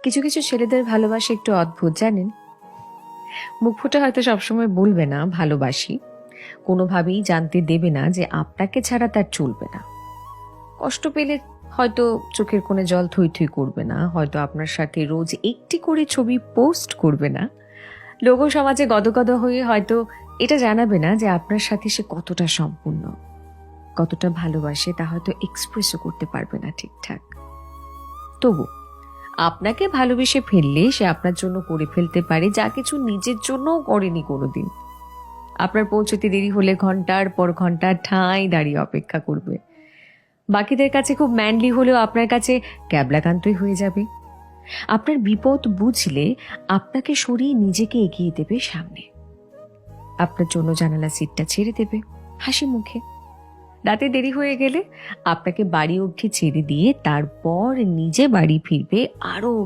কিছু কিছু ছেলেদের ভালোবাসা একটু অদ্ভুত, জানেন। মুখ ফুটে হয়তো সবসময় বলবে না ভালোবাসি, কোনোভাবেই জানতে দেবে না যে আপনাকে ছাড়া তার চলবে না। কষ্ট পেলে হয়তো চোখের কোণে জল থই থই করবে না, হয়তো আপনার সাথে রোজ একটি করে ছবি পোস্ট করবে না, লোক সমাজে গদগদ হয়ে হয়তো এটা জানাবে না যে আপনার সাথে সে কতটা সম্পূর্ণ, কতটা ভালোবাসে, তা হয়তো এক্সপ্রেসও করতে পারবে না ঠিকঠাক। তবু আপনাকে ভালোবেসে ফেললে সে আপনার জন্য করে ফেলতে পারে যা কিছু নিজের জন্যও করেনি কোনোদিন। আপনার পৌঁছতে দেরি হলে ঘন্টার পর ঘন্টা ঠাঁই দাঁড়িয়ে অপেক্ষা করবে। বাকিদের কাছে খুব ম্যানলি হলেও আপনার কাছে ক্যাবলাকান্তই হয়ে যাবে। আপনার বিপদ বুঝলে আপনাকে সরিয়ে নিজেকে এগিয়ে দেবে সামনে। আপনার জন্য জানালা সিটটা ছেড়ে দেবে হাসি মুখে। রাতে দেরি হয়ে গেলে আপনাকে বাড়ি অবধি ছেড়ে দিয়ে তারপর নিজে বাড়ি ফিরবে আরো